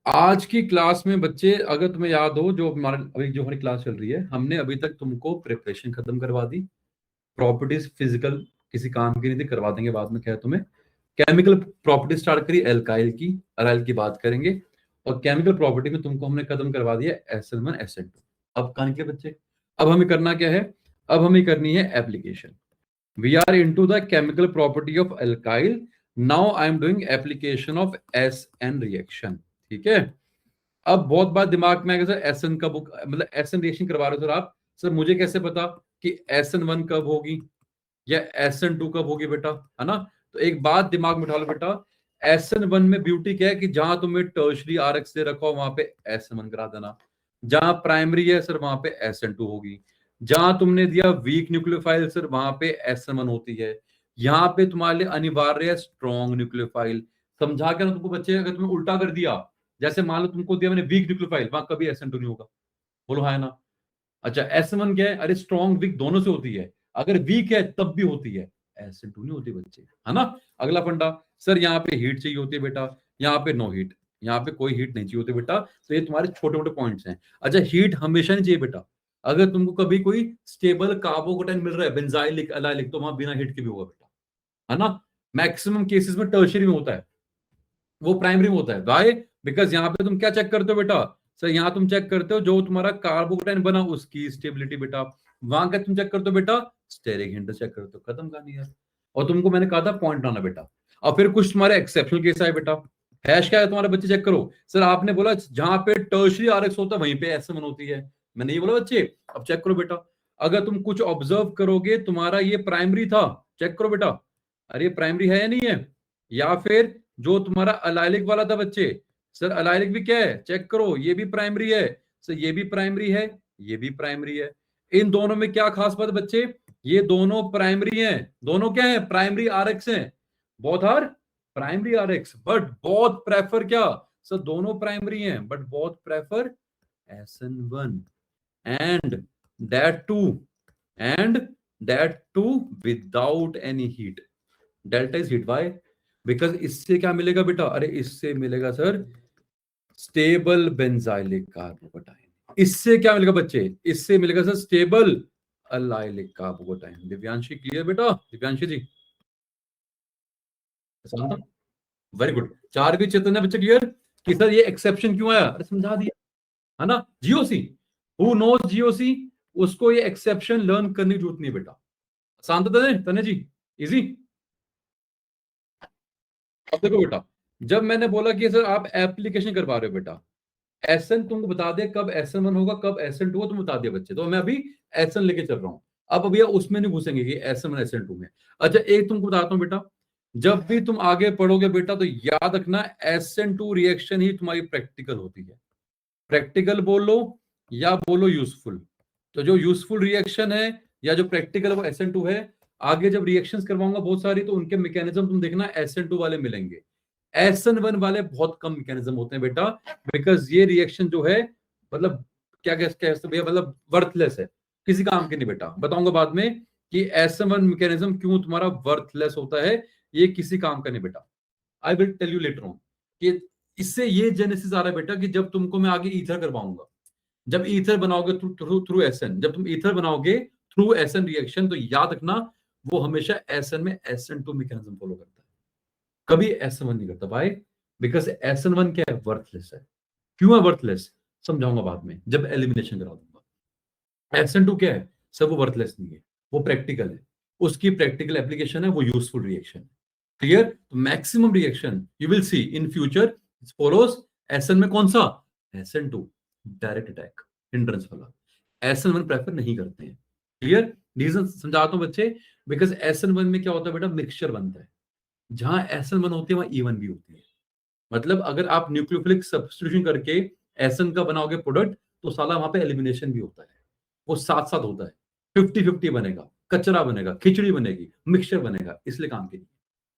आज की क्लास में बच्चे, अगर तुम्हें याद हो, जो हमारी क्लास चल रही है, हमने अभी तक तुमको प्रिपरेशन खत्म करवा दी। प्रॉपर्टीज फिजिकल किसी काम की नहीं थी, करवा देंगे बाद में, क्या है तुम्हें। केमिकल प्रॉपर्टी स्टार्ट करी एल्काइल की, अराइल की बात करेंगे। और केमिकल प्रॉपर्टी में तुमको हमने खत्म करवा दिया SN1 SN2। अब कहां निकले बच्चे? अब हमें करना क्या है? अब हमें करनी है application. We are into the chemical property of alkyl. Now I am doing application of SN reaction. ठीक है। अब बहुत बात दिमाग में आएगा, सर SN का बुक मतलब SN रिएक्शन करवा रहे हो सर आप, सर मुझे कैसे पता कि SN1 कब होगी या SN2 कब होगी बेटा, है ना? तो एक बात दिमाग में उठा लो बेटा, SN1 में ब्यूटी क्या है कि जहां तुम्हें टर्शरी RX दे रखा हो वहां पे SN1 करा देना। जहां प्राइमरी है सर वहां पे SN2 होगी। जहां तुमने दिया वीक न्यूक्लियोफाइल सर वहां पे SN1 होती है। यहाँ पे तुम्हारे लिए अनिवार्य है स्ट्रॉन्ग न्यूक्लियोफाइल। समझा क्या ना तुमको बच्चे? अगर तुम्हें उल्टा कर दिया, जैसे मान लो तुमको दिया मैंने वीक न्यूक्लियोफाइल, वहां कभी SN2 नहीं होगा। बोलो हाँ है ना? अच्छा SN1 क्या है? अरे स्ट्रॉन्ग वीक दोनों से होती है, अगर वीक है तब भी होती है, SN2 नहीं होती बच्चे, है ना? अगला फंडा, सर यहाँ पे हीट चाहिए होती है बेटा, यहाँ पे नो हीट, यहाँ पे कोई हीट नहीं चाहिए होती बेटा। तो ये तुम्हारे छोटे मोटे पॉइंट्स हैं। अच्छा हीट हमेशा नहीं चाहिए बेटा। अगर तुमको कभी कोई स्टेबल कार्बोकेटाइन मिल रहा है, बेंजाइलिक अलाइलिक, तो वहां बिना हीट के भी होगा बेटा, है ना? मैक्सिमम केसेस में टर्शियरी में होता है, वो प्राइमरी में होता है। वाई? बिकॉज यहाँ पे तुम क्या चेक करते हो बेटा? सर यहाँ तुम चेक करते हो जो तुम्हारा कार्बोकेटाइन बना उसकी स्टेबिलिटी बेटा। वहां का तुम चेक करते हो बेटा, स्टेरिक हिंट चेक करते हो। खत्म कहानी यार। और तुमको मैंने कहा था पॉइंट आना बेटा। और फिर कुछ तुम्हारे एक्सेप्शनल केस आए बेटा। हैश क्या है तुम्हारे बच्चे? चेक करो। सर आपने बोला जहां पे टर्शरी RX होता है वहीं पे SN1 होती है। मैंने ये बोला बच्चे। अब चेक करो बेटा, अगर तुम कुछ ऑब्जर्व करोगे, तुम्हारा ये प्राइमरी था, चेक करो बेटा, अरे प्राइमरी है या नहीं है? या फिर जो तुम्हारा अलाइलिक वाला था बच्चे, सर अलाइलिक भी क्या है? चेक करो, ये भी प्राइमरी है। सर ये भी प्राइमरी है, ये भी प्राइमरी है। इन दोनों में क्या खास बात है बच्चे? ये दोनों प्राइमरी हैं। दोनों क्या है? प्राइमरी RX हैं। Both are primary RX, but both prefer क्या? सर दोनों प्राइमरी हैं but both prefer SN1, and that too and that too without any heat. Delta is heat. Why? Because इससे क्या मिलेगा बेटा? अरे इससे मिलेगा सर स्टेबल बेंजाइलिक कार्बोकेटाइन। इससे क्या मिलेगा बच्चे? इससे मिलेगा sir stable allylic carbocation. Divyanshi clear बेटा? दिव्यांशी जी वेरी गुड। चार भी चेतन है बच्चे क्लियर कि सर ये एक्सेप्शन क्यों आया? अरे समझा दिया, है ना? GOC, हु नोज GOC, उसको ये एक्सेप्शन लर्न करने की जरूरत नहीं है बेटा। शांत तने जी, इजी। अब देखो बेटा, जब मैंने बोला कि सर आप एप्लीकेशन करवा रहे हो बेटा, SN तुमको बता दे कब SN1 होगा कब SN2 होगा, तुम बता दिया बच्चे, तो मैं अभी SN लेके चल रहा हूं। अब भैया उसमें नहीं घुसेंगे कि SN1 SN2 में। अच्छा एक तुमको बताता हूं बेटा, जब भी तुम आगे पढ़ोगे बेटा तो याद रखना SN2 रिएक्शन ही तुम्हारी प्रैक्टिकल होती है। प्रैक्टिकल बोलो या बोलो यूजफुल। तो जो यूजफुल रिएक्शन है या जो प्रैक्टिकल वो SN2 है। आगे जब रिएक्शंस करवाऊंगा बहुत सारी, तो उनके मैकेनिज्म तुम देखना SN2 वाले मिलेंगे। SN1 वाले बहुत कम मैकेनिज्म होते हैं बेटा, बिकॉज ये रिएक्शन जो है मतलब क्या कहते भैया, मतलब वर्थलेस है, किसी काम के नहीं बेटा। बताऊंगा बाद में कि SN1 मैकेनिज्म क्यों तुम्हारा वर्थलेस होता है, ये किसी काम का नहीं बेटा। I will tell you later on कि इससे ये जेनेसिस आ रहा है बेटा कि जब तुमको मैं आगे ईथर करवाऊंगा, जब ईथर बनाओगे थ्रू थ्रू थ्रू SN, जब तुम ईथर बनाओगे थ्रू SN रिएक्शन, तो याद रखना वो हमेशा SN में SN2 मैकेनिज्म फॉलो करता है, कभी SN1 नहीं करता भाई। बिकॉज SN1 क्या है? वर्थलेस है। क्यों है वर्थलेस? समझाऊंगा बाद में जब एलिमिनेशन करा दूंगा। SN2 क्या है? सब वो वर्थलेस नहीं है, वो प्रैक्टिकल है। उसकी प्रैक्टिकल एप्लीकेशन है, वो यूजफुल रिएक्शन है। क्लियर? तो maximum reaction you will see in future follows SN में कौन सा? SN2 डायरेक्ट अटैक, हिंड्रेंस वाला। SN1 प्रेफर नहीं करते हैं। क्लियर? रीजन समझाता हूं बच्चे। बिकॉज SN1 में क्या होता है बेटा? मिक्सचर बनता है। जहां SN1 होती है वहां E1 भी होती है। मतलब अगर आप न्यूक्लियोफिलिक सब्स्टिट्यूशन करके SN का बनाओगे प्रोडक्ट, तो साला वहां पे एलिमिनेशन भी होता है। वो साथ साथ होता है। 50-50 बनेगा, कचरा बनेगा, खिचड़ी बनेगी, मिक्सचर बनेगा, इसलिए काम के लिए।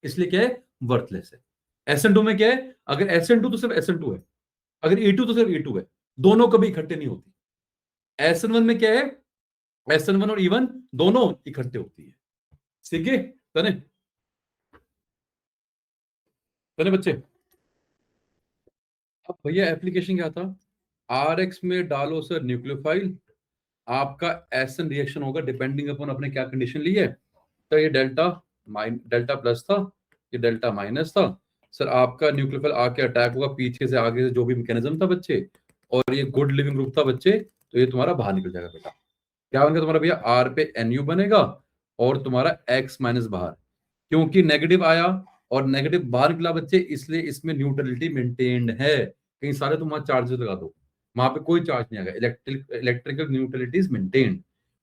इसलिए क्या है? वर्थलेस है। SN2 में क्या है? अगर SN2 तो सिर्फ SN2 है, अगर E2 तो सिर्फ E2 है, दोनों कभी इकट्ठे नहीं होती। SN1 में क्या है? SN1 और E1 दोनों इकट्ठे होती है। ठीक है? तने तने बच्चे, अब भैया एप्लीकेशन क्या था, आरएक्स में डालो सर न्यूक्लियोफाइल, आपका एसन रिएक्शन होगा डिपेंडिंग अपॉन अपने क्या कंडीशन ली है। तो ये डेल्टा प्लस था, ये डेल्टा माइनस था। सर आपका न्यूक्लियोफाइल आके अटैक होगा पीछे से आगे से, जो भी मैकेनिज्म था बच्चे, और ये गुड लिविंग ग्रुप था बच्चे, तो ये तुम्हारा बाहर निकल जाएगा बेटा। क्या बनेगा तुम्हारा भैया, आर पे एनयू बनेगा और तुम्हारा एक्स माइनस बाहर, क्योंकि नेगेटिव आया और नेगेटिव बाहर निकला बच्चे, इसलिए इसमें न्यूट्रलिटी मेंटेन्ड है। कहीं सारे तुम वहां चार्जेस लगा दो, वहां पे कोई चार्ज नहीं आएगा, electrical neutrality is maintained.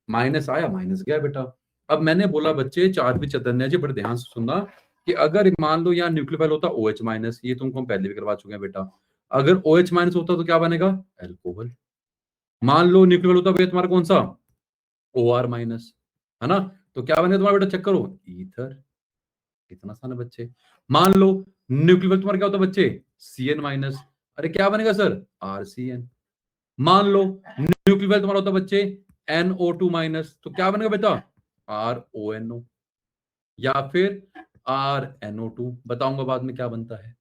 Minus आया माइनस गया बेटा। अब मैंने बोला बच्चे, चार भी चैतन्य जी बड़े ध्यान से सुनना, कि अगर मान लो यहाँ न्यूक्लियोफाइल होता OH माइनस, ये तुमको हम पहले भी करवा चुके हैं बेटा, अगर OH माइनस होता तो क्या बनेगा, एल्कोहल। मान लो न्यूक्लियोफाइल होता भैया तुम्हारा कौन सा, OR माइनस, है ना, तो क्या बनेगा तुम्हारा बेटा, चेक करो, ईथर। कितना आसान है बच्चे। मान लो न्यूक्लियोफाइल तुम्हारा क्या होता है बच्चे, CN माइनस, अरे क्या बनेगा सर, RCN। मान लो न्यूक्लियोफाइल तुम्हारा होता है बच्चे NO2 माइनस, तो क्या बनेगा बेटा, RONO, या फिर RNO2, बताऊंगा बाद में क्या बनता है।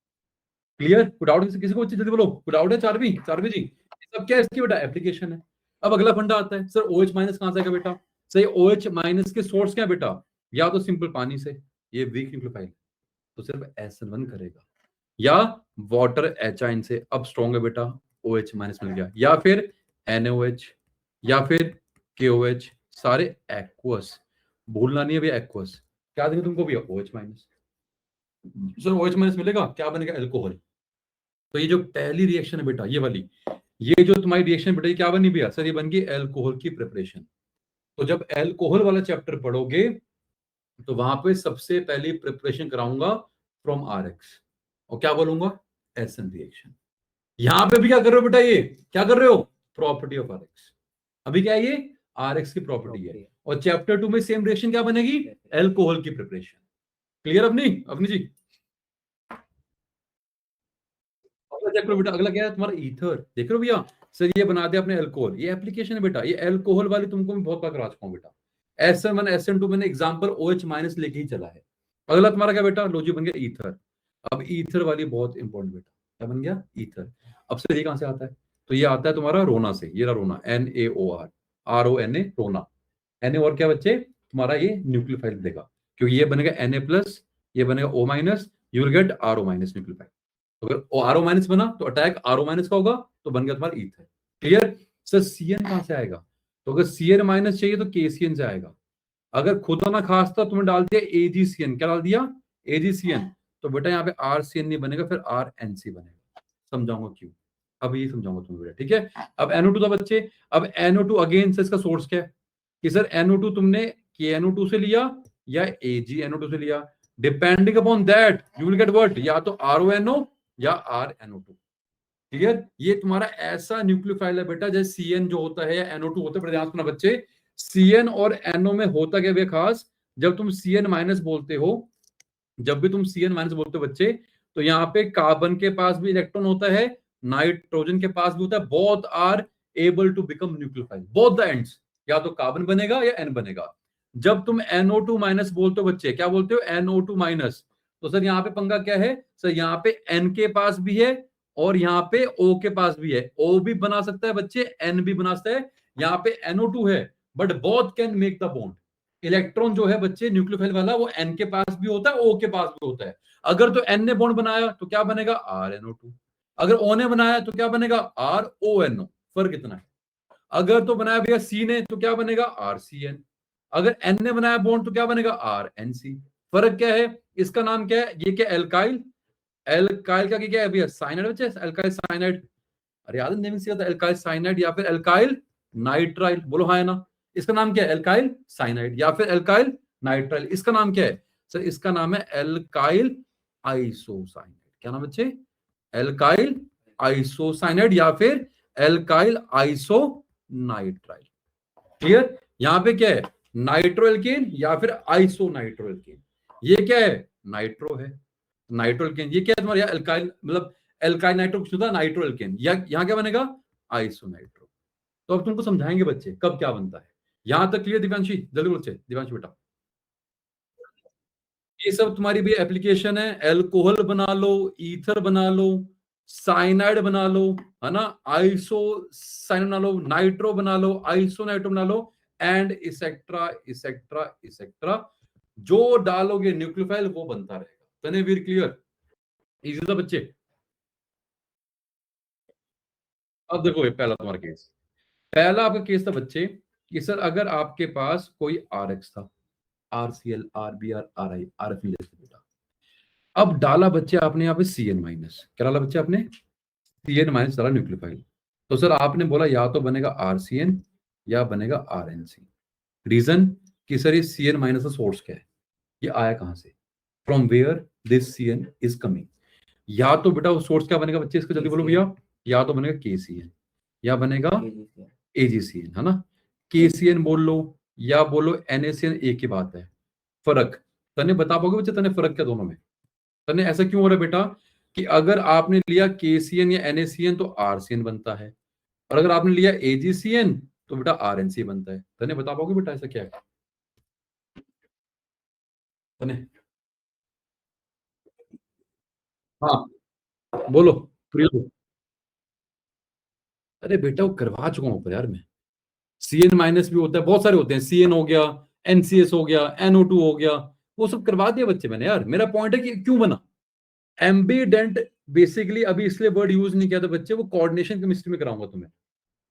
क्लियर, कोई डाउट किसी को, जल्दी बोलो, कोई डाउट है चारवी जी, ये सब क्या है इसकी बेटा एप्लीकेशन है। अब अगला फंडा आता है, सर OH माइनस कहां से आएगा बेटा, सही, OH माइनस के सोर्स क्या है बेटा, या तो सिंपल पानी से, ये वीक न्यूक्लियोफाइल तो सिर्फ SN1 करेगा, या वाटर एचाइन से, अब स्ट्रॉन्ग है बेटा, OH माइनस मिल गया, या फिर NaOH, या फिर KOH, सारे एक्वस, भूलना नहीं है भैया एक्वस। क्या देंगे तुमको भैया, OH minus, sir OH minus मिलेगा, क्या बनेगा, एल्कोहल। तो ये जो पहली रिएक्शन है बेटा, ये वाली, ये जो तुम्हारी रिएक्शन बेटा, ये क्या बनी भैया, सर ये बन गई एल्कोहल की प्रिपरेशन। तो जब एल्कोहल वाला चैप्टर पढ़ोगे तो वहां पे सबसे पहले प्रिपरेशन कराऊंगा फ्रॉम आरएक्स, और क्या बोलूंगा, एसन रिएक्शन। यहां पे भी क्या कर रहे हो बेटा, ये क्या कर रहे हो, प्रॉपर्टी ऑफ आरएक्स। अभी क्या है ये, आरएक्स की प्रॉपर्टी है, और चैप्टर 2 में सेम रिएक्शन क्या बनेगी, एल्कोहल की प्रिपरेशन। क्लियर अपनी जी। अगला देख लो बेटा, अगला क्या है तुम्हारा, ईथर, देख रहे हो भैया, सर ये बना दिया अपने अल्कोहल, ये एप्लीकेशन है बेटा, ये अल्कोहल वाली तुमको मैं बहुत बार करा चुका हूं बेटा। SN1 SN2 मैंने एग्जांपल OH माइनस लेके ही चला है। अगला तुम्हारा क्या बेटा, लो जी बन गया ईथर। अब ईथर वाली बहुत इंपॉर्टेंट बेटा, क्या बन गया, ईथर। अब सर ये कहां से आता है, तो ये आता है तुम्हारा रोना से, ये रहा रोना, NaOR, RONA, रोना। Na और क्या बच्चे, तुम्हारा ये न्यूक्लियोफाइल देगा, क्योंकि ये बनेगा Na प्लस, ये बनेगा O minus, you will get RO minus nucleophile. तो अगर आरओ माइनस बना तो अटैक आरओ माइनस का होगा, तो बन गया तुम्हारा ईथर। क्लियर। सर सीएन कहां से आएगा, तो अगर सीएन माइनस चाहिए तो केसीएन से आएगा। अगर खुदा ना खास्ता तुमने डाल दिया एजीसीएन, क्या डाल दिया, एजीसीएन, तो बेटा यहाँ पे आरसीएन नहीं बनेगा, फिर आरएनसी बनेगा। समझाऊंगा क्यों, अब ये समझाऊंगा तुम्हें बेटा, ठीक है। अब NO2 था बच्चे, अब NO2 अगेन से इसका सोर्स क्या है, कि सर NO2 तुमने KNO2 से लिया या AgNO2 से लिया, depending upon that you will get what, या तो RONO या RNO2। क्लियर, ये तुम्हारा ऐसा न्यूक्लियोफाइल है बेटा, जैसे सीएन जो होता है या NO2 होता है, बड़े ध्यान से सुनना बच्चे, सीएन और NO में होता क्या है खास, जब तुम CN माइनस बोलते हो, जब भी तुम CN माइनस बोलते हो बच्चे, तो यहाँ पे कार्बन के पास भी इलेक्ट्रॉन होता है, नाइट्रोजन के पास भी होता है, both are able to become nucleophile, both the ends, या तो कार्बन बनेगा या N बनेगा। जब तुम NO2 माइनस बोलते हो बच्चे, क्या बोलते हो, NO2 माइनस, तो सर यहाँ पे पंगा क्या है, सर यहाँ पे N के पास भी है और यहाँ पे O के पास भी है, O भी बना सकता है बच्चे, N भी बना सकता है। यहाँ पे NO2 है, but both can make the bond. Electron जो है बच्चे न्यूक्लियोफाइल वाला, वो N के पास भी होता है, O के पास भी होता है। अगर तो N ने बॉन्ड बनाया तो क्या बनेगा, RNO2। अगर O ने बनाया तो क्या बनेगा, RONO। फर्क इतना है। अगर तो बनाया भैया C ने तो क्या बनेगा, RCN। अगर N ने बनाया बॉन्ड तो क्या बनेगा, RNC। फर्क क्या है, इसका नाम क्या है, ये क्या, एल्काइल, एल्काइल का क्या है भैया, साइनाइड बच्चे, एल्काइल साइनाइड। अरे याद नेमिंग से एल्काइल साइनाइड या फिर एल्काइल नाइट्राइल, बोलो हाँ है ना। इसका नाम क्या है, एल्काइल साइनाइड या फिर एल्काइल नाइट्राइल। इसका नाम क्या है सर, इसका नाम है एल्काइल आइसोसाइनाइड। क्या नाम बच्चे, एल्काइल आइसोसाइनाइड या फिर एल्काइल आइसो नाइट्राइल। क्लियर। यहां पे क्या है, नाइट्रो एल्केन या फिर आइसो नाइट्रो एल्केन। ये क्या है, नाइट्रो है, नाइट्रो एल्केन। ये क्या है तुम्हारा, एल्काइल मतलब एल्काइल नाइट्रो कुछ होता है, नाइट्रो एल्केन, या यहां क्या बनेगा, आइसो नाइट्रो। तो अब तुमको समझाएंगे बच्चे कब क्या बनता है। यहां तक क्लियर दिव्यांशी, जल्दी बच्चे, दिव्यांशी बेटा, ये सब तुम्हारी भी एप्लीकेशन है, एल्कोहल बना लो, ईथर बना लो, साइनाइड बना लो, है ना, आइसो साइनाइड बना लो, नाइट्रो बना लो, आइसो नाइट्रो बना लो, एंड इसेक्ट्रा इसेक्ट्रा इसेक्ट्रा। जो डालोगे न्यूक्लियोफाइल वो बनता रहेगा। तनेवीर क्लियर? इजी था बच्चे? अब देखो ये पहला तुम्हारा केस, पहला आपका केस था बच्चे कि सर अगर आपके पास कोई आर एक्स था, R C L, R B R, R I, R F बेटा, अब डाला बच्चे आपने यहाँ पे सी एन माइनस, क्या डाला बच्चे आपने? सी एन माइनस डाला न्यूक्लियोफाइल। तो सर आपने बोला या तो बनेगा आर सी एन या बनेगा आर एन सी। रीजन कि सर ये सी एन माइनस का सोर्स क्या है, ये आया कहां से, from where this C N is coming. या तो बेटा वो सोर्स क्या बनेगा बच्चे, इसका जल्दी बोलो भैया, या तो बनेगा के सी एन या बनेगा एजीसीएन, है ना। केसीएन बोल लो या बोलो एनएसीएन, एक ही बात है। फर्क तने बता पाओगे बच्चे, तने फर्क क्या दोनों में? तने ऐसा क्यों हो रहा है बेटा कि अगर आपने लिया केसीएन या एनएसीएन तो आरसीएन बनता है, और अगर आपने लिया एजीसीएन तो बेटा आरएनसी बनता है। तने बता पाओगे बेटा ऐसा क्या है? तने हाँ बोलो प्रिय। अरे बेटा वो करवा चुका हूं यार मैं। सीएन माइनस भी होता है, बहुत सारे होते हैं, सीएन हो गया, एनसीएस हो गया, एनओ2 हो गया, वो सब करवा दिया बच्चे मैंने यार। मेरा पॉइंट है कि क्यों बना एम्बीडेंट। बेसिकली अभी इसलिए वर्ड यूज नहीं किया था बच्चे, वो कोऑर्डिनेशन केमिस्ट्री में कराऊंगा तुम्हें।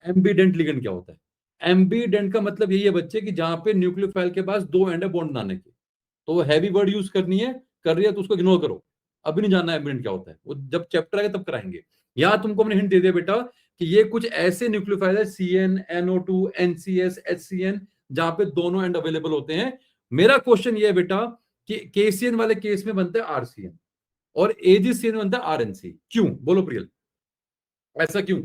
एम्बीडेंट लिगेंड क्या होता है? एम्बीडेंट का मतलब यही है बच्चे कि जहां पे न्यूक्लियोफाइल के पास दो एंड है बॉन्ड बनाने के, तो वो हैवी वर्ड यूज करनी है, कर रही है तो उसको इग्नोर करो। अभी नहीं जानना एम्बीडेंट क्या होता है, वो जब चैप्टर आएगा तब कराएंगे। यहाँ तुमको मैंने हिंट दे दिया बेटा कि ये कुछ ऐसे न्यूक्लियोफाइल है, सीएन, एनओ2, एनसीएस, एचसीएन, जहां पे दोनों एंड अवेलेबल होते हैं। मेरा क्वेश्चन ये है बेटा कि केसीएन वाले केस में बनता है आरसीएन और एजीसीएन में बनता है आरएनसी, क्यों? बोलो प्रियल, ऐसा क्यों?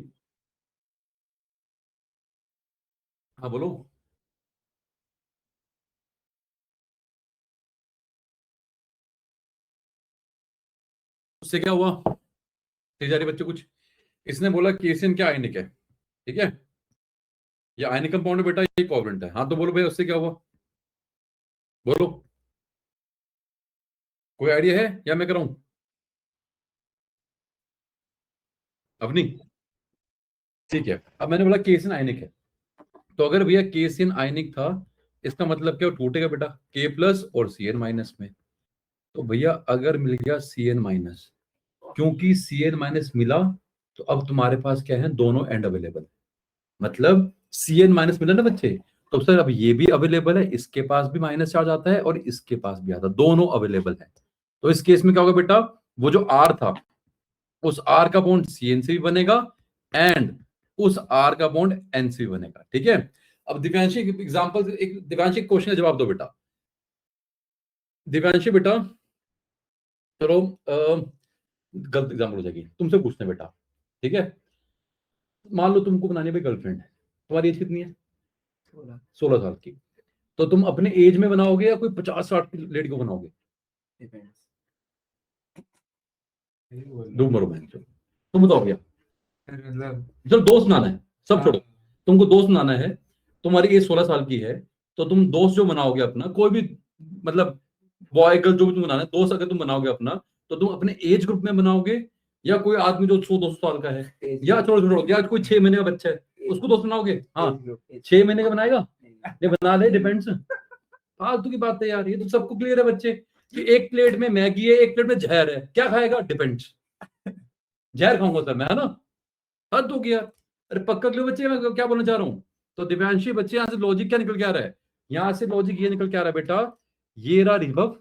हाँ बोलो। उससे क्या हुआ तेजारी बच्चे कुछ? इसने बोला केसीएन क्या आयनिक है, ठीक है, ये आयनिक कंपाउंड है बेटा, ये कोवलेंट है। हाँ तो बोलो भाई उससे क्या हुआ, बोलो। कोई आइडिया है या मैं कराऊं? अब नहीं, ठीक है। अब मैंने बोला केसीएन आयनिक है, तो अगर भैया केसीएन आयनिक था, इसका मतलब क्या, वो टूटेगा बेटा के प्लस और सी एन माइनस में। तो भैया अगर मिल गया सी एन माइनस, क्योंकि सी एन माइनस मिला, तो अब तुम्हारे पास क्या है, दोनों एंड अवेलेबल। मतलब सी एन माइनस मिला ना बच्चे, तो सर अब ये भी अवेलेबल है, इसके पास भी माइनस चार्ज आता है और इसके पास भी आता है, दोनों अवेलेबल है। तो इस केस में क्या होगा बेटा, वो जो आर था उस आर का बॉन्ड सी एन से भी बनेगा एंड उस आर का बॉन्ड एन से भी बनेगा, ठीक है। अब दिव्यांशी एग्जांपल, एक दिव्यांशी क्वेश्चन का जवाब दो बेटा। दिव्यांशी बेटा चलो गलत एग्जाम्पल हो जाएगी, तुमसे पूछते हैं बेटा, ठीक है। मान लो तुमको बनानी है भाई गर्लफ्रेंड, तुम्हारी एज कितनी है? 16 साल की। तो तुम अपने एज में बनाओगे या कोई 50-60 की लेडी को बनाओगे? मरो बहन, चलो तुम बताओ भैया। चलो दोस्त बनाना है, सब छोड़ो, तुमको दोस्त बनाना है, तुम्हारी एज 16 साल की है, तो तुम दोस्त जो बनाओगे अपना, कोई भी मतलब बॉय गर्ल जो भी तुम बनाना है दोस्त, अगर तुम बनाओगे अपना, तो तुम अपने एज ग्रुप में बनाओगे या कोई आदमी जो 100-200 साल का है, या छोड़ो छोड़ो, या कोई 6 महीने का बच्चा है उसको दोस्त बनाओगे? हाँ 6 महीने का बनाएगा, ये बना ले, डिपेंड्स। फालतू की बात है यार, ये तो सबको क्लियर है बच्चे कि एक प्लेट में मैगी है, एक प्लेट में जहर है, क्या खाएगा? डिपेंड्स। जहर खाऊंगा सर मैं, है ना, हद हो गया। अरे पक्का क्लियर बच्चे, मैं क्या बोलना चाह रहा हूँ? तो दिव्यांशी बच्चे, यहाँ से लॉजिक क्या निकल के आ रहा है? यहाँ से लॉजिक ये निकल के आ रहा है बेटा, ये रहा रिभव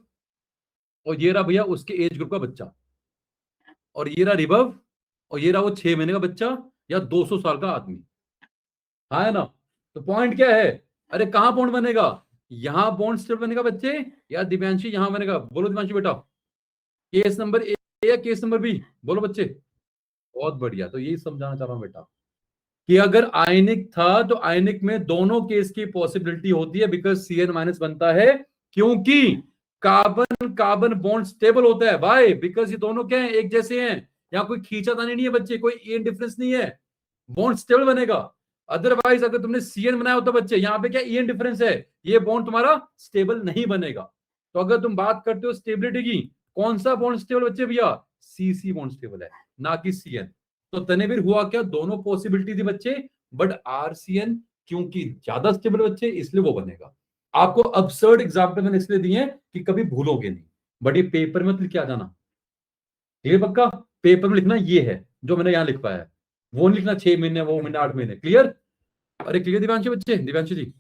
और ये रहा भैया उसके एज ग्रुप का बच्चा, और ये रहा रिभव और ये रहा वो 6 महीने का बच्चा या 200 साल का आदमी, हाँ है ना। तो पॉइंट क्या है? अरे कहां बॉन्ड बनेगा? यहां बॉन्ड स्टेबल बनेगा बच्चे, या दिव्यांशी यहां बनेगा? बोलो दिव्यांशी बेटा, केस नंबर ए या केस नंबर बी? बोलो बच्चे। बहुत बढ़िया, तो यही समझाना चाह रहा हूं बेटा कि अगर आयनिक था तो आयनिक में दोनों केस की पॉसिबिलिटी होती है, बिकॉज सी एन माइनस बनता है, क्योंकि कार्बन कार्बन बॉन्ड स्टेबल होता है। वाई? बिकॉज ये दोनों क्या है, एक जैसे हैं, यहाँ कोई खींचातानी नहीं है बच्चे, कोई एन डिफरेंस नहीं है, बॉन्ड स्टेबल बनेगा। अदरवाइज अगर तुमने सीएन बनाया होता बच्चे, यहाँ पे क्या एन डिफरेंस है, ये बॉन्ड तुम्हारा स्टेबल नहीं बनेगा। तो अगर तुम बात करते हो स्टेबिलिटी की, कौन सा बॉन्ड स्टेबल बच्चे भैया? CC बॉन्ड स्टेबल है, ना कि CN। तो तनेवीर हुआ क्या, दोनों पॉसिबिलिटी थी बच्चे, बट RCN क्योंकि ज्यादा स्टेबल बच्चे इसलिए वो बनेगा। आपको अबसर्ड एग्जाम्पल मैंने इसलिए दिए हैं कि कभी भूलोगे नहीं, बट ये पेपर में लिख के आ जाना, ठीक है पक्का। पेपर में लिखना ये है जो मैंने यहां लिख पाया है, वो नहीं लिखना 6 महीने, वो महीने 8 महीने। क्लियर? अरे क्लियर दिव्यांशु बच्चे, दिव्यांशु जी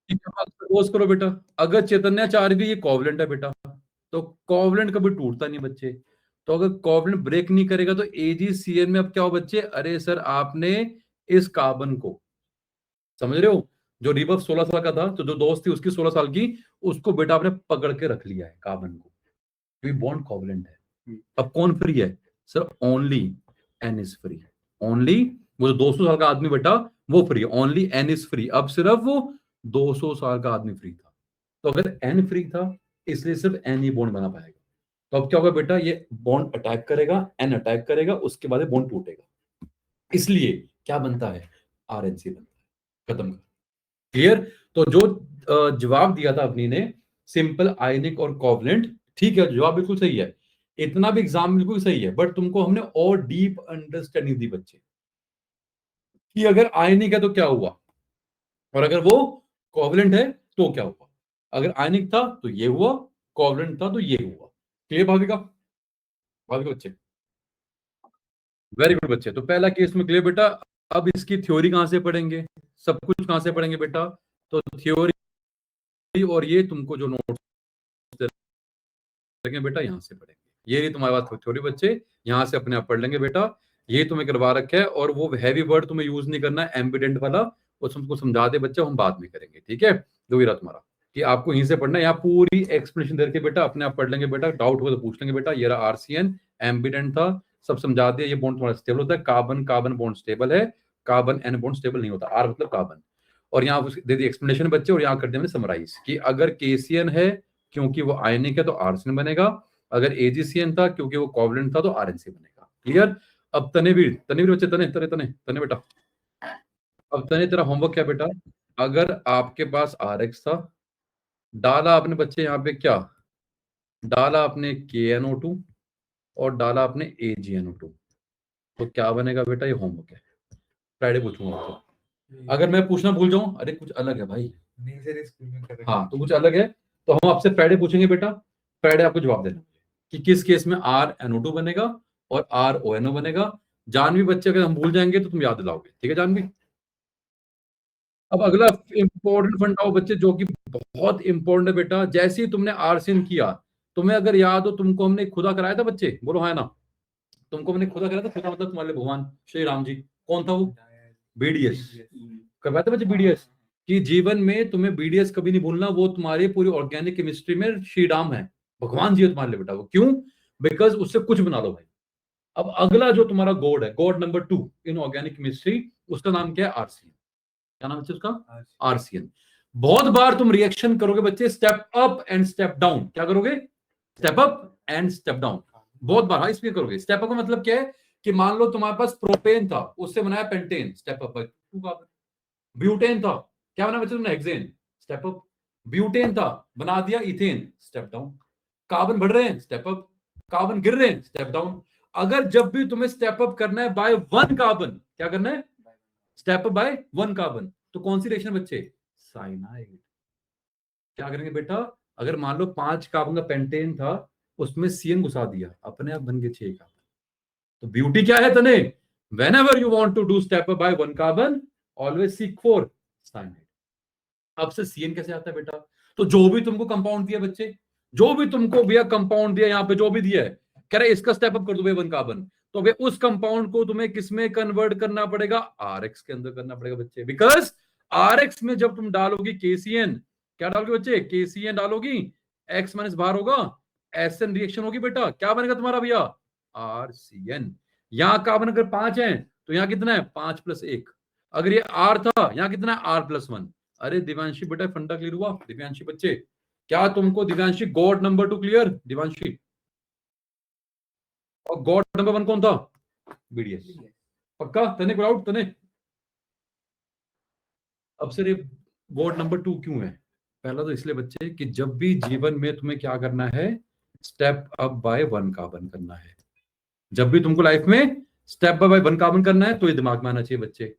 सपोज करो बेटा, अगर चैतन्याचार्य भी ये कोवलेंट है बेटा, तो कोवलेंट कभी टूटता नहीं बच्चे। तो अगर कोवलेंट ब्रेक नहीं करेगा तो AgCN में अब क्या हो बच्चे, अरे सर आपने इस कार्बन को, समझ रहे हो, जो रिबफ 16 साल का था, तो जो दोस्त थी उसकी 16 साल की, उसको बेटा आपने पकड़ के रख लिया है कार्बन को, क्योंकि बॉन्ड कोवलेंट है। अब कौन फ्री है sir, only N is free, only वो जो 200 साल का आदमी बेटा वो फ्री है, ओनली N इज फ्री। अब सिर्फ वो 200 साल का आदमी फ्री था, तो अगर N फ्री था इसलिए सिर्फ N ही बॉन्ड बना पाएगा। तो अब क्या होगा बेटा, ये बॉन्ड अटैक करेगा, N अटैक करेगा, उसके बाद बॉन्ड टूटेगा, इसलिए क्या बनता है, RNC बनता है। खत्म कर। क्लियर? तो जो जवाब दिया था अपनी ने, सिंपल, आयनिक और कोवलेंट, ठीक है, जवाब बिल्कुल सही है, इतना भी एग्जाम बिल्कुल सही है, बट तुमको हमने और डीप अंडरस्टैंडिंग दी बच्चे, कि अगर आयनिक है तो क्या हुआ, और अगर वो कोवलेंट है तो क्या हुआ। अगर आयनिक था तो ये हुआ, कोवलेंट था तो ये हुआ। क्लियर भाविका? भाविका बच्चे, वेरी गुड बच्चे। तो पहला केस में क्लियर बेटा। अब इसकी थ्योरी कहां से पढ़ेंगे, सब कुछ कहां से पढ़ेंगे बेटा, तो थ्योरी और ये तुमको जो नोट्स देंगे बेटा यहां से पढ़ेंगे, ये नहीं तुम्हारे पास थ्योरी बच्चे, यहां से अपने आप पढ़ लेंगे बेटा, ये तुम्हें करवा रखा है। और वो हैवी वर्ड तुम्हें यूज नहीं करना है, एम्बिडेंट वाला, वो तुमको समझा दे बच्चा, हम बाद में करेंगे, ठीक है। जो रहा तुम्हारा कि आपको यहीं से पढ़ना है, यहाँ पूरी एक्सप्लेनेशन दे के बेटा अपने आप पढ़ लेंगे बेटा, डाउट हो तो पूछ लेंगे बेटा। ये रहा RCN, एम्बिडेंट था, सब समझा दिया। ये बॉन्ड तुम्हारा स्टेबल होता है, कार्बन कार्बन बॉन्ड स्टेबल है, कार्बन N बॉन्ड स्टेबल नहीं होता, R मतलब कार्बन। और यहाँ दे दी एक्सप्लेनेशन बच्चे, और यहाँ कर दिया मैंने समराइज कि अगर KCN है क्योंकि वो आयनिक है तो RCN बनेगा, अगर AgCN था क्योंकि वो कोवलेंट था तो RNC बनेगा। क्लियर? अब तनेवीर, तनेवीर बच्चे, तने तने तने तने बेटा, अब तने तेरा होमवर्क क्या बेटा, अगर आपके पास RX था, डाला आपने बच्चे यहाँ पे क्या, डाला आपने KNO2 और डाला आपने AgNO2, तो क्या बनेगा बेटा, ये होमवर्क है, फ्राइडे पूछूंगा आपको। अगर मैं पूछना भूल जाऊं, अरे कुछ अलग है भाई, नहीं सर स्कूल में कर, हाँ तो कुछ अलग है, तो हम आपसे फ्राइडे पूछेंगे बेटा, फ्राइडे आपको जवाब देना कि किस केस में RNO2 बनेगा और RONO बनेगा। जानवी बच्चे अगर हम भूल जाएंगे तो तुम याद दिलाओगे, ठीक है जानवी। अब अगला इंपॉर्टेंट फंडा हो बच्चे, जो कि बहुत इंपॉर्टेंट है बेटा, जैसे ही तुमने RCN किया, तुम्हें अगर याद हो, तुमको हमने खुदा कराया था बच्चे, बोलो हाँ ना, तुमको हमने खुदा कराया था, खुदा मतलब तुम्हारे भगवान श्री राम जी, कौन था वो, BDS करवाया था बच्चे, BDS कि जीवन में तुम्हें BDS कभी नहीं भूलना, वो तुम्हारे पूरी ऑर्गेनिक केमिस्ट्री में श्री राम है, भगवान जी है तुम्हारे लिए बेटा वो, क्यों, बिकॉज उससे कुछ बना दो भाई। अब अगला जो तुम्हारा गॉड है, God number 2 in organic chemistry, उसका नाम क्या है, RCN। क्या नाम है उसका, RCN। बहुत बार तुम रिएक्शन करोगे बच्चे, step up and step down, क्या करोगे, step up and step down, बहुत बार हाँ इसमें करोगे। स्टेप अप का मतलब क्या है कि मान लो तुम्हारे पास प्रोपेन था, उससे बनाया pentane, step up by 2 carbon. Butane था, क्या बना बच्चे तुमने, हेक्सेन, स्टेप अप। ब्यूटेन था, बना दिया इथेन, स्टेप डाउन। कार्बन बढ़ रहे हैं, स्टेप अप, कार्बन गिर रहे हैं, स्टेप डाउन। अगर जब भी तुम्हें स्टेप अप करना है बाय 1 कार्बन, क्या करना है, स्टेप अप बाय 1 कार्बन, तो कौन सी रिएक्शन बच्चे, साइनाइड। क्या करेंगे बेटा, अगर मान लो 5 कार्बन का पेंटेन था, उसमें CN घुसा दिया, अपने आप बन गए 6 कार्बन। तो ब्यूटी क्या है तने, whenever you want to do step up by 1 carbon, always seek for cyanide। अब से CN कैसे आता है बेटा, तो जो भी तुमको कंपाउंड दिया बच्चे, जो भी तुमको भैया कंपाउंड दिया, यहाँ पे जो भी दिया है, कह रहे इसका स्टेप अप कर दो भैया 1 कार्बन, तो भैया उस कंपाउंड को तुम्हें किसमें कन्वर्ट करना पड़ेगा, RX के अंदर करना पड़ेगा बच्चे, बिकॉज RX में जब तुम डालोगी KCN, क्या डालोगे बच्चे, KCN डालोगी, X माइनस बाहर होगा, SN रिएक्शन होगी बेटा, क्या बनेगा तुम्हारा भैया, RCN। यहां कार्बन अगर 5 है तो यहां कितना है, 5 + 1। अगर ये R था, यहां कितना है, R+1। अरे दिव्यांशी बेटा फंडा क्लियर हुआ, दिव्यांशी बच्चे, क्या तुमको Divyanshi God number 2 clear, Divyanshi, और गॉड नंबर 1 कौन था, BDS, पक्का, तने को आउट तने। अब सर ये गॉड नंबर 2 क्यों है, पहला तो इसलिए बच्चे कि जब भी जीवन में तुम्हें क्या करना है, स्टेप अप बाय 1 कार्बन करना है। जब भी तुमको लाइफ में स्टेप बाय 1 कार्बन करना है तो ये दिमाग में आना चाहिए बच्चे।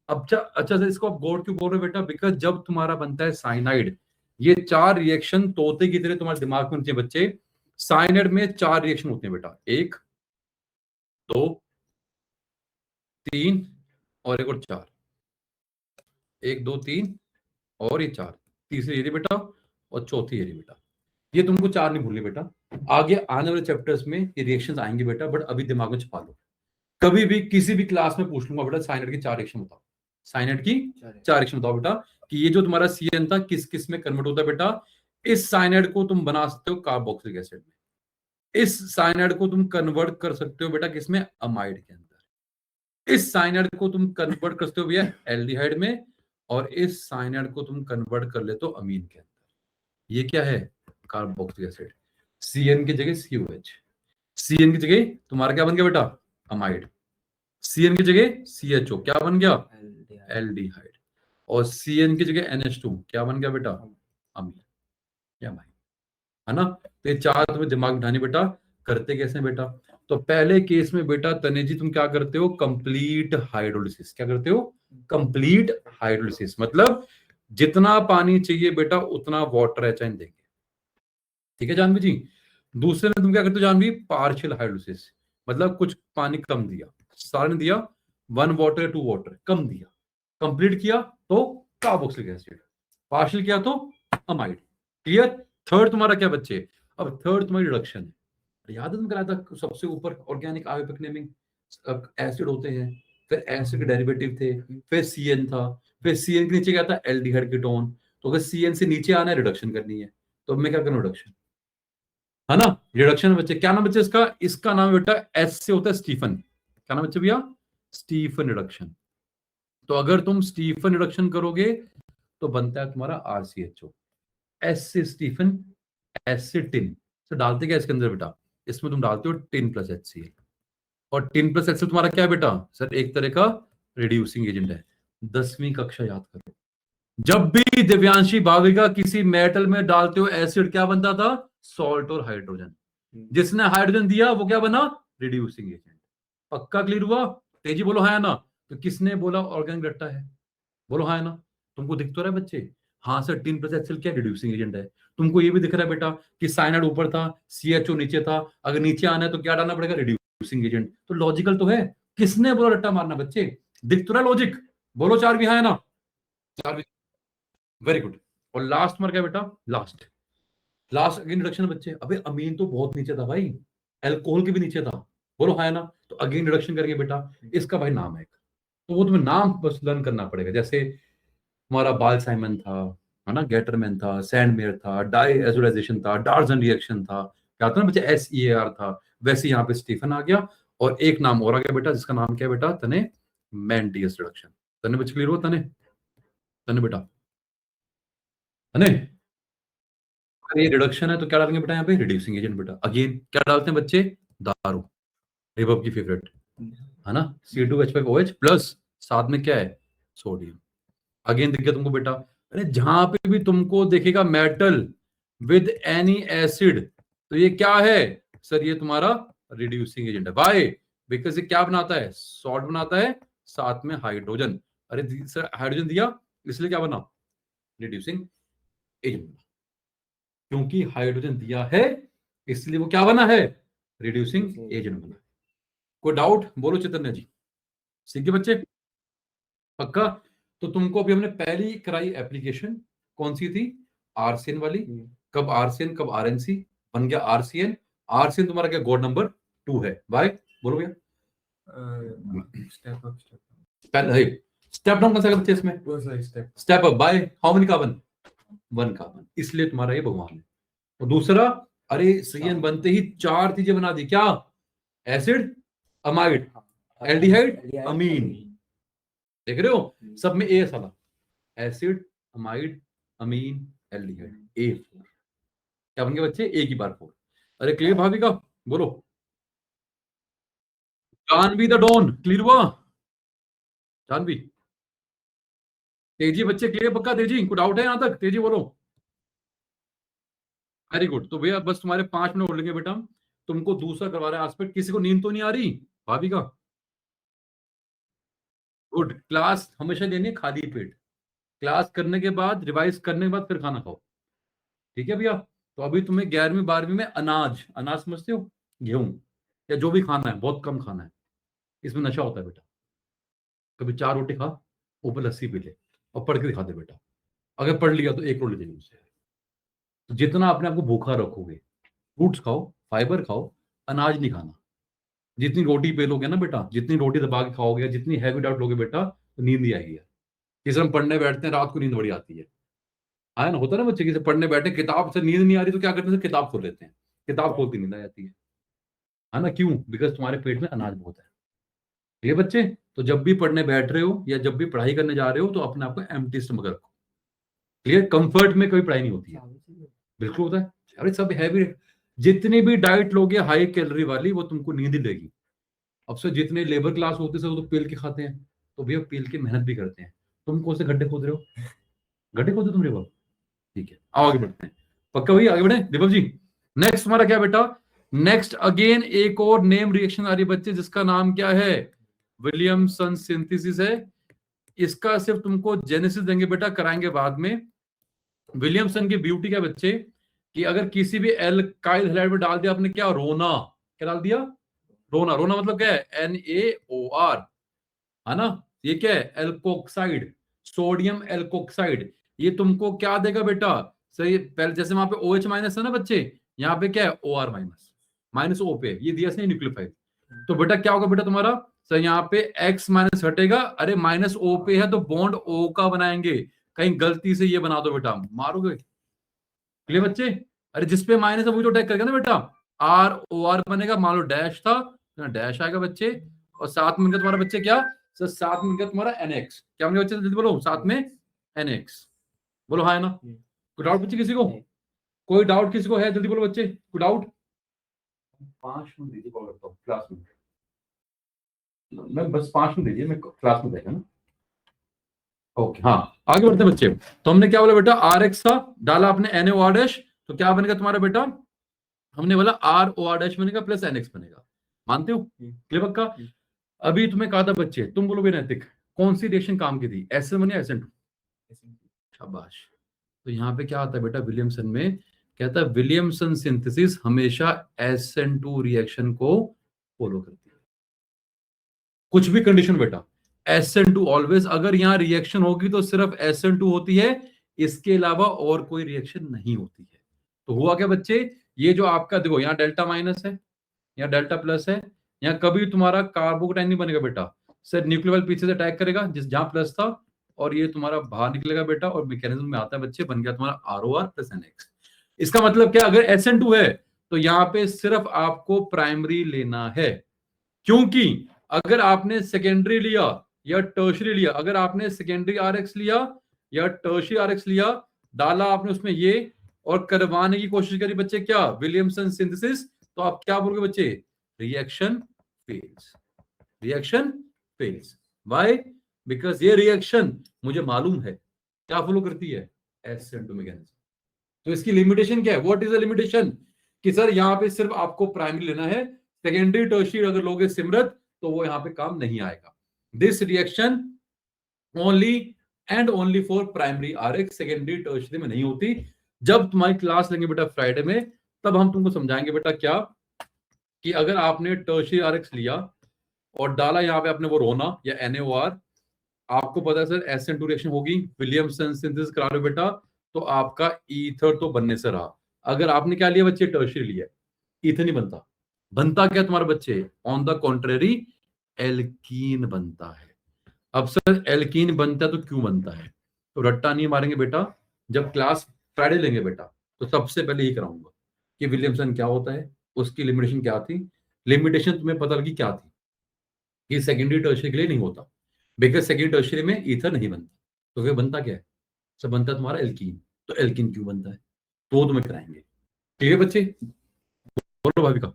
अब अच्छा से इसको आप गौर क्यों बोल रहे हो बेटा? बिकॉज जब तुम्हारा बनता है साइनाइड, ये 4 रिएक्शन तोते की तरह तुम्हारे दिमाग में होने चाहिए बच्चे। साइनाइड में 4 रिएक्शन होते हैं बेटा, 1 2 3 और एक और 4। 1 2 3 और ये 4, तीसरी ये रही बेटा और चौथी ये रही बेटा। ये तुमको 4 नहीं भूलनी बेटा। आगे आने वाले चैप्टर्स में ये रिएक्शंस आएंगे बेटा, बट अभी दिमाग में छुपा लो। कभी भी किसी भी क्लास में पूछ लूंगा बेटा साइनाइड की 4 रिएक्शन बताओ, साइनाइड की 4 रिएक्शन बताओ बेटा, कि ये जो तुम्हारा CN था किस किस में कन्वर्ट होता है बेटा। इस साइनाइड को तुम बना सकते हो कार्बोक्सिलिक एसिड में, इस साइनाइड को तुम कन्वर्ट कर सकते हो बेटा किसमें, अमाइड के अंदर, इस साइनाइड को तुम कन्वर्ट कर सकते हो भैया एल्डिहाइड में, और इस साइनाइड को तुम कन्वर्ट कर लेते हो अमीन के अंदर। ये क्या है, कार्बोक्सिलिक एसिड। CN की जगह COH, CN की जगह तुम्हारा क्या बन गया बेटा, अमाइड। CN की जगह CHO क्या बन गया, एल्डिहाइड। और CN की जगह NH2 क्या बन गया बेटा, अमीन या भाई, है ना। तो ये 4 तुम्हें दिमाग में बिठानी बेटा। करते कैसे हैं बेटा? तो पहले केस में बेटा तने जी तुम क्या करते हो, कंप्लीट हाइड्रोलिसिस। क्या करते हो, कंप्लीट हाइड्रोलिसिस, मतलब जितना पानी चाहिए बेटा उतना वाटर एचाइन देंगे। ठीक है जानवी जी। दूसरे में तुम क्या करते हो जानवी, पार्शियल हाइड्रोलिसिस, मतलब कुछ पानी कम दिया, सारा ने दिया 1 वाटर 2 वाटर कम दिया, कंप्लीट किया तो कार्बोक्सिलिक एसिड, पार्शियल किया तो अमाइड। क्लियर। थर्ड तुम्हारा क्या बच्चे, अब थर्ड तुम्हारी रिडक्शन है। याद है तुम कराया था सबसे ऊपर ऑर्गेनिक आयोपेक्नेमिक एसिड होते हैं, फिर एसिड के डेरिवेटिव थे, फिर CN था, फिर CN के नीचे क्या था, एल्डिहाइड कीटोन। तो अगर CN से नीचे आना है रिडक्शन करनी है, तो मैं क्या करूं, रिडक्शन, है ना। रिडक्शन बच्चे क्या नाम बच्चे इसका, इसका नाम बेटा S से होता है स्टीफन। क्या नाम बच्चे भैया, स्टीफन रिडक्शन। तो अगर तुम स्टीफन रिडक्शन करोगे तो बनता है तुम्हारा RCHO। S से स्टीफन, S से टिन। तो डालते क्या इसके अंदर बेटा, इसमें तुम डालते हो टिन प्लस HCl। और टिन प्लस HCl तुम्हारा क्या है बेटा, सर एक तरह का रिड्यूसिंग एजेंट है। 10वीं कक्षा याद करो, जब भी दिव्यांशी भाविका किसी मेटल में डालते हो एसिड, क्या बनता था, सॉल्ट और हाइड्रोजन। जिसने हाइड्रोजन दिया वो क्या बना, रिड्यूसिंग एजेंट। पक्का क्लियर हुआ, तेजी बोलो हाँ या ना। तो किसने बोला ऑर्गेनिक रट्टा है, बोलो हाँ या ना। तुमको दिख तो रहा है बच्चे, हाँ सर 3+HCl क्या रिड्यूसिंग एजेंट है। तुमको ये भी दिख रहा है बेटा कि साइनाइड ऊपर था, CHO नीचे था, अगर नीचे आना है तो क्या डालना पड़ेगा, रिड्यूसिंग एजेंट। तो लॉजिकल तो है, किसने बोला रट्टा मारना बच्चे, दिख तो रहा लॉजिक। बोलो 4 भी हाँ या ना, 4 भी, वेरी गुड। और लास्ट तुम्हारा क्या बेटा, लास्ट, लास्ट अगेन रिडक्शन बच्चे। अबे अमीन तो बहुत नीचे था भाई, एल्कोहल के भी नीचे था, बोलो हाँ या ना। तो अगेन रिडक्शन करके बेटा, इसका भाई नाम है, तो वो तुम्हें नाम बस लर्न करना पड़ेगा। जैसे हमारा बाल साइमन था, है ना, गेटरमैन था, सैंडमेयर था, डाई एजोडाइजेशन था, डार्जन रिएक्शन था, क्या था ना बच्चे, SEAR था। वैसे यहाँ पे स्टीफन आ गया, और एक नाम और आ गया बेटा, जिसका नाम क्या है बेटा, तने मैंटियस रिडक्शन। तने बच्चे क्लियर हुआ, तने, तने बेटा, तने। अगर ये रिडक्शन है तो क्या डालेंगे बेटा यहाँ पे, रिड्यूसिंग एजेंट बेटा। अगेन क्या डालते हैं बच्चे, दारू, रिबब की फेवरेट, है ना, C2H5OH प्लस, साथ में क्या है, सोडियम। अगेन दिख गया तुमको बेटा। अरे जहां पे भी तुमको देखेगा मेटल विद एनी एसिड, तो ये क्या है सर, ये तुम्हारा रिड्यूसिंग एजेंट है। वाई, बिकॉज ये क्या बनाता है, सॉल्ट बनाता है, साथ में हाइड्रोजन। अरे सर हाइड्रोजन दिया इसलिए क्या बना, रिड्यूसिंग एजेंट बना। क्योंकि हाइड्रोजन दिया है इसलिए वो क्या बना है, रिड्यूसिंग एजेंट बना। कोई डाउट बोलो चैतन्य जी, सीख गए बच्चे, पक्का। तो तुमको अभी हमने पहली कराई एप्लीकेशन, कौन सी थी, आरसीएन वाली। कब आरसीएन कब आरएनसी, बन गया आरसीएन। आरसीएन तुम्हारा क्या, कोड नंबर 2 है। बाय, बोलो भैया। स्टेप अप, पहले स्टेप डाउन कौन सा बच्चे इसमें, step up by how many carbon, 1 carbon, इसलिए तुम्हारा ये भगवान है। और दूसरा, अरे सीएन बनते ही 4 चीजें बना दी, क्या, एसिड, अमाइड, एल्डिहाइड, अमीन। देख रहे हो, सब में ए साला, एसिड, अमाइड, अमीन, एल्डिहाइड, A4। क्या बन गया बच्चे, ए की बार 4। अरे क्लियर भाभी का, बोलो। जानवी द डॉन, क्लियर हुआ जानवी, तेजी बच्चे क्लियर, पक्का तेजी, को डाउट है यहां तक, तेजी बोलो। Very good. तो भैया बस तुम्हारे 5 मिनट हो लेंगे बेटा हम। तुमको दूसरा करवा रहे हैं एस्पेक्ट। किसी को नींद तो नहीं आ रही भाभी का? गुड। क्लास हमेशा लेनी है खाली पेट। क्लास करने के बाद, रिवाइज करने के बाद फिर खाना खाओ। ठीक है भैया? तो अभी तुम्हें 11वीं 12वीं में अनाज, अनाज समझते हो? गेहूं या जो भी खाना है बहुत कम खाना है, इसमें नशा होता है बेटा। कभी 4 रोटी खा, ऊपर लस्सी पी ले, और पढ़ के दिखा दे बेटा। अगर पढ़ लिया तो 1 रोटी देनी उसे। तो जितना अपने आप को भूखा रखोगे, फ्रूट्स खाओ, फाइबर खाओ, अनाज नहीं खाना। जितनी रोटी पे लोगे ना बेटा, जितनी रोटी दबा के खाओगे, जितनी हैवी डाइट लोगे बेटा, तो नींद ही आएगी यार। किसी हम पढ़ने बैठते हैं रात को, नींद बड़ी आती है। आया ना, होता है ना बच्चे, किसी पढ़ने बैठे किताब से नींद नहीं आ रही तो क्या करते हैं, किताब खोल लेते हैं। किताब खोलती नींद आ जाती है ना? क्यों? बिकॉज तुम्हारे पेट में अनाज बहुत है। ये बच्चे, तो जब भी पढ़ने बैठ रहे हो या जब भी पढ़ाई करने जा रहे हो तो अपने आप को एम्प्टी स्टमक रखो। क्लियर? कंफर्ट में कभी पढ़ाई नहीं होती है। बिल्कुल होता है। अरे सब हैवी, जितनी भी डाइट लोगे हाई कैलोरी वाली, वो तुमको नींद ही देगी। अब से जितने लेबर क्लास होते हैं वो तो पेल के खाते हैं, तो भैया पेल के मेहनत भी करते हैं। तुम कौन से गड्ढे खोद रहे हो? गड्ढे खोदे तुम रिवल? ठीक है, आओ आगे बढ़ते हैं। पक्का हुई? आगे बढ़े दीपक जी। नेक्स्ट हमारा क्या बेटा? नेक्स्ट अगेन एक और नेम रिएक्शन आ रही है बच्चे, जिसका नाम क्या है? विलियमसन सिंथेसिस है। इसका सिर्फ तुमको जेनेसिस देंगे बेटा, कराएंगे बाद में। विलियमसन की ब्यूटी क्या बच्चे, कि अगर किसी भी एल्काइल हैलाइड में डाल दिया आपने, क्या? रोना। क्या डाल दिया? रोना। रोना मतलब क्या है? NaOR, है ना? ये क्या है? Alkoxide, sodium alkoxide. ये तुमको क्या देगा बेटा? सही, पहले जैसे वहां पे OH माइनस है ना बच्चे, यहाँ पे क्या है? OR माइनस, माइनस O पे ये दिया नहीं न्यूक्लियोफाइल। तो बेटा क्या होगा बेटा तुम्हारा? सर यहाँ पे X माइनस हटेगा, अरे माइनस O पे है तो बॉन्ड O का बनाएंगे। कहीं गलती से ये बना दो बेटा, मारोगे। क्लियर बच्चे? अरे जिसपे माइनस है वही तो अटैक करेगा ना बेटा। ROR बनेगा, मान लो डैश था, डैश आएगा बच्चे। और साथ में तुम्हारा बच्चे क्या? सर साथ में तुम्हारा NX। क्या बनेगा बच्चे? जल्दी बोलो, साथ में NX। बोलो हाँ है ना? कोई डाउट बच्चे किसी को? कोई डाउट किसी को है? जल्दी बोलो बच्चे, कोई डाउट? 5 मिनट दीजिए, कॉल करता हूँ क्लास में। मैं बस 5 मिनट दीजिए, मैं क्लास में देखा ना। ओके हाँ, आगे बढ़ते हैं बच्चे। तो हमने क्या बोला बेटा? RX था, डाला आपने NaOR डैश, तो क्या बनेगा तुम्हारा बेटा? हमने बोला ROR डैश बनेगा प्लस NX बनेगा। मानते हो? क्लियर पक्का? अभी तुम्हें कहा था बच्चे, तुम बोलोगे नैतिक, कौन सी रिएक्शन काम की थी? SN1 या SN2? शाबाश। तो यहाँ पे क्या आता है बेटा विलियमसन में? कहता है विलियमसन सिंथेसिस हमेशा SN2 रिएक्शन को फॉलो करती है। कुछ भी कंडीशन बेटा, SN2 ऑलवेज। अगर यहाँ रिएक्शन होगी तो सिर्फ SN2 होती है, इसके अलावा और कोई रिएक्शन नहीं होती है। तो हुआ क्या बच्चे? ये जो आपका देखो, यहाँ डेल्टा माइनस है, यहाँ डेल्टा प्लस है, यहाँ कभी तुम्हारा कार्बोकेटाइन नहीं बनेगा बेटा। सर न्यूक्लियोफाइल पीछे से अटैक करेगा जिस जहां प्लस था, और ये तुम्हारा बाहर निकलेगा बेटा, और मैकेनिज्म में आता है बच्चे, बन गया तुम्हारा ROR प्लस NX। इसका मतलब क्या? अगर SN2 है तो यहाँ पे सिर्फ आपको प्राइमरी लेना है। क्योंकि अगर आपने सेकेंडरी लिया या टर्शरी लिया, अगर आपने सेकेंडरी RX लिया या टर्शरी RX लिया, डाला आपने उसमें ये, और करवाने की कोशिश करी बच्चे क्या? विलियमसन सिंथेसिस, तो आप क्या बोलोगे बच्चे? Reaction fails. Reaction fails. Why? Because ये रिएक्शन मुझे मालूम है क्या फॉलो करती है? SN2 mechanism. तो इसकी लिमिटेशन क्या है? What is the limitation? कि सर यहाँ पे सिर्फ आपको प्राइमरी लेना है, सेकेंडरी टर्शियरी अगर लोगे सिमरत तो वो यहाँ पे काम नहीं आएगा। This reaction only and only for primary RX, secondary tertiary में नहीं होती। जब तुम्हारी क्लास लेंगे बेटा फ्राइडे में, तब हम तुमको समझाएंगे बेटा क्या, कि अगर आपने टर्शियरी RX लिया और डाला यहाँ पे आपने वो रोना या NaOR, आपको पता है सर SN2 रिएक्शन होगी, विलियमसन सिंथेसिस करा रहे हो बेटा, तो आपका ईथर तो बनने से रहा। अगर आपने क्या लिया बच्चे? टर्शियरी लिया, ईथर नहीं बनता। बनता क्या तुम्हारे बच्चे? ऑन द कॉन्ट्रेरी एल्कीन बनता है। अब सर एल्कीन बनता है तो क्यों बनता है? तो रट्टा नहीं मारेंगे बेटा, जब क्लास फ्राइडे लेंगे बेटा तो सबसे पहले ही कराऊंगा कि विलियमसन क्या होता है, उसकी लिमिटेशन क्या थी। लिमिटेशन तुम्हें पता लगी क्या थी, कि सेकेंडरी टर्शियरी के लिए नहीं होता, बिकॉज सेकेंडरी टर्शियरी में ईथर नहीं बनता। तो फिर बनता क्या है? सब बनता है तुम्हारा एल्कीन। तो एल्कीन क्यों बनता है, तो वो तुम्हें कराएंगे। ठीक है बच्चे? बोलो भाभी का।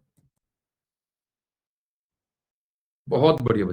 बहुत बढ़िया।